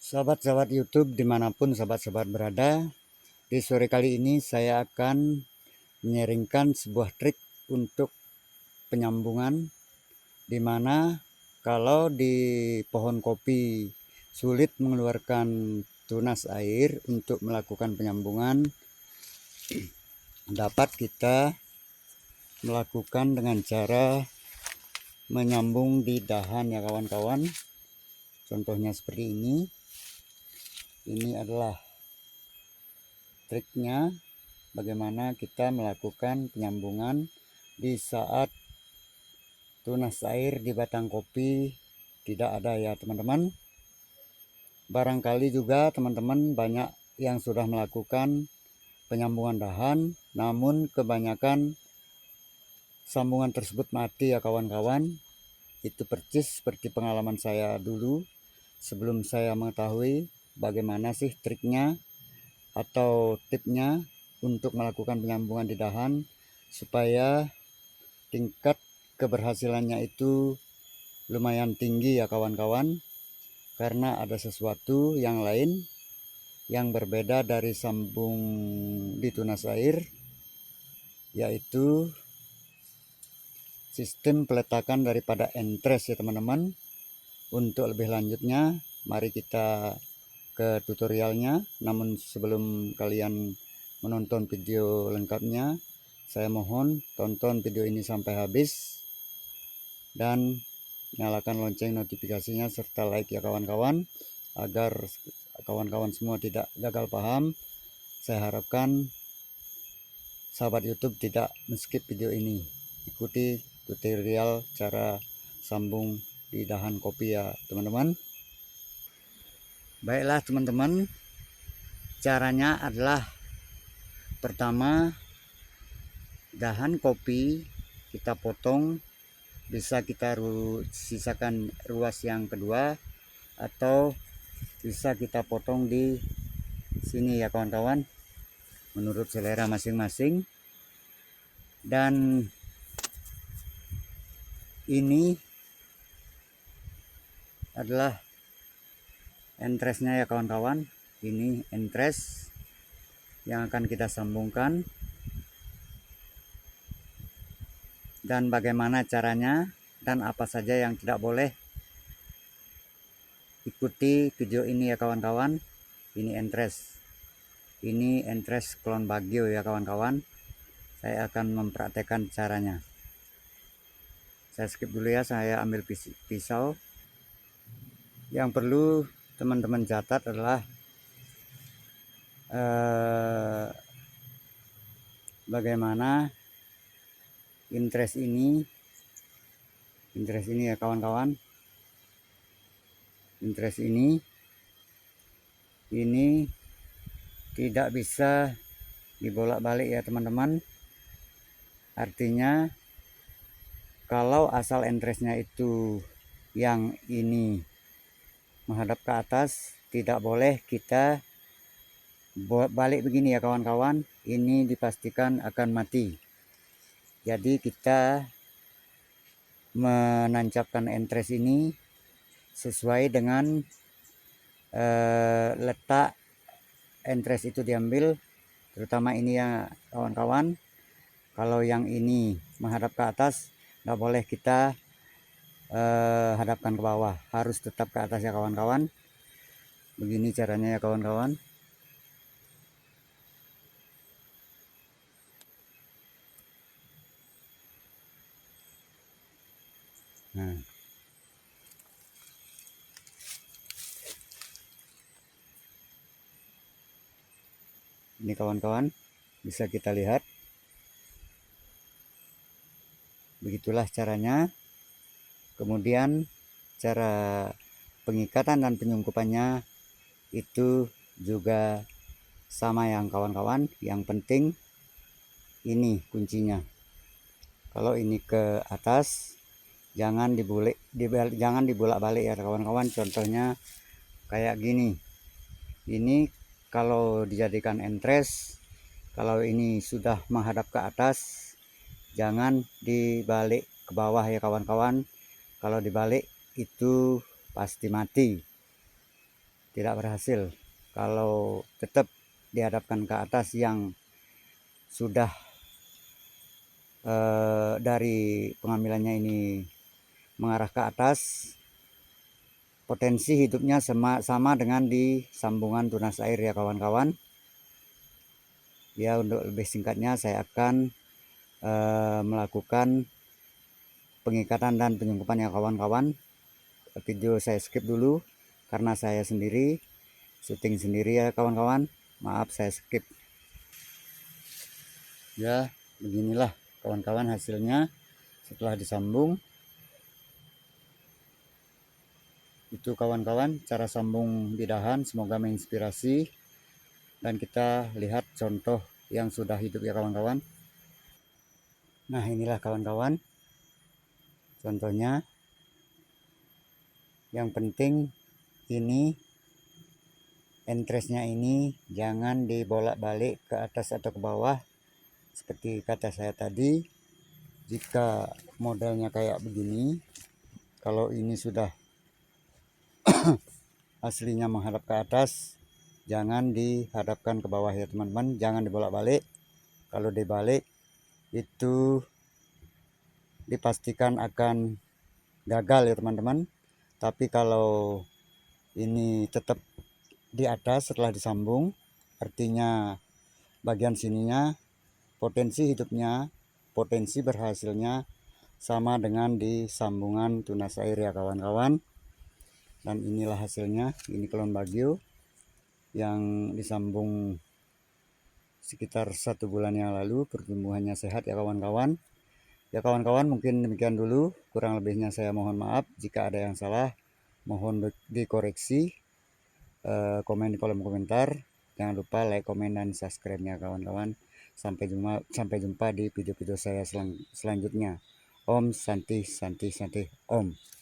Sahabat-sahabat YouTube dimanapun sahabat-sahabat berada, di sore kali ini saya akan menyaringkan sebuah trik untuk penyambungan, di mana kalau di pohon kopi sulit mengeluarkan tunas air untuk melakukan penyambungan, dapat kita melakukan dengan cara menyambung di dahan ya kawan-kawan. Contohnya seperti ini. Ini adalah triknya bagaimana kita melakukan penyambungan di saat tunas air di batang kopi tidak ada ya teman-teman. Barangkali juga teman-teman banyak yang sudah melakukan penyambungan dahan, namun kebanyakan sambungan tersebut mati ya kawan-kawan. Itu persis seperti pengalaman saya dulu sebelum saya mengetahui bagaimana sih triknya atau tipnya untuk melakukan penyambungan di dahan supaya tingkat keberhasilannya itu lumayan tinggi ya kawan-kawan, karena ada sesuatu yang lain yang berbeda dari sambung di tunas air, yaitu sistem peletakan daripada entres ya teman-teman. Untuk lebih lanjutnya mari kita ke tutorialnya, namun sebelum kalian menonton video lengkapnya, saya mohon tonton video ini sampai habis dan nyalakan lonceng notifikasinya serta like ya kawan-kawan, agar kawan-kawan semua tidak gagal paham. Saya harapkan sahabat YouTube tidak men-skip video ini, ikuti tutorial cara sambung di dahan kopi ya teman-teman. Baiklah teman-teman, caranya adalah pertama, dahan kopi kita potong, bisa kita sisakan ruas yang kedua atau bisa kita potong di sini ya kawan-kawan, menurut selera masing-masing. Dan ini adalah entresnya ya kawan-kawan. Ini entres yang akan kita sambungkan. Dan bagaimana caranya dan apa saja yang tidak boleh, ikuti video ini ya kawan-kawan. Ini entres klon bagio ya kawan-kawan. Saya akan mempraktekkan caranya. Saya skip dulu ya, saya ambil pisau. Yang perlu teman-teman catat adalah bagaimana entres ini ya kawan-kawan. Entres ini tidak bisa dibolak-balik ya teman-teman. Artinya kalau asal entresnya itu yang ini menghadap ke atas, tidak boleh kita balik begini ya kawan-kawan. Ini dipastikan akan mati. Jadi kita menancapkan entres ini sesuai dengan letak entres itu diambil, terutama ini ya kawan-kawan. Kalau yang ini menghadap ke atas, nggak boleh kita hadapkan ke bawah, harus tetap ke atas ya kawan-kawan. Begini caranya ya kawan-kawan. Nah, ini kawan-kawan, bisa kita lihat. Begitulah caranya. Kemudian cara pengikatan dan penyungkupannya itu juga sama yang kawan-kawan. Yang penting ini kuncinya. Kalau ini ke atas, jangan dibolak-balik ya kawan-kawan. Contohnya kayak gini. Ini kalau dijadikan entres, kalau ini sudah menghadap ke atas, jangan dibalik ke bawah ya kawan-kawan. Kalau dibalik itu pasti mati. tidak berhasil. Kalau tetap dihadapkan ke atas yang sudah dari pengambilannya ini mengarah ke atas, potensi hidupnya sama dengan di sambungan tunas air ya kawan-kawan. Ya, untuk lebih singkatnya saya akan melakukan pengikatan dan penyungkupan ya kawan-kawan. Video saya skip dulu karena saya sendiri syuting sendiri ya kawan-kawan. Maaf saya skip. Ya, beginilah kawan-kawan hasilnya setelah disambung. Itu kawan-kawan cara sambung bidahan, semoga menginspirasi dan kita lihat contoh yang sudah hidup ya kawan-kawan. Nah, inilah kawan-kawan contohnya. Yang penting ini entresnya ini jangan dibolak-balik ke atas atau ke bawah seperti kata saya tadi. Jika modelnya kayak begini, kalau ini sudah aslinya menghadap ke atas, jangan dihadapkan ke bawah ya teman-teman, jangan dibolak-balik. Kalau dibalik itu dipastikan akan gagal ya teman-teman. Tapi kalau ini tetap di atas setelah disambung, artinya bagian sininya potensi hidupnya, potensi berhasilnya sama dengan di sambungan tunas air ya kawan-kawan. Dan inilah hasilnya, ini kelon bagio yang disambung sekitar 1 bulan yang lalu, pertumbuhannya sehat ya kawan-kawan. Ya kawan-kawan, mungkin demikian dulu, kurang lebihnya saya mohon maaf. Jika ada yang salah mohon dikoreksi. Komen di kolom komentar, jangan lupa like, komen, dan subscribe nya kawan-kawan. Sampai jumpa di video-video saya selanjutnya. Om Santi Santi Santi Om.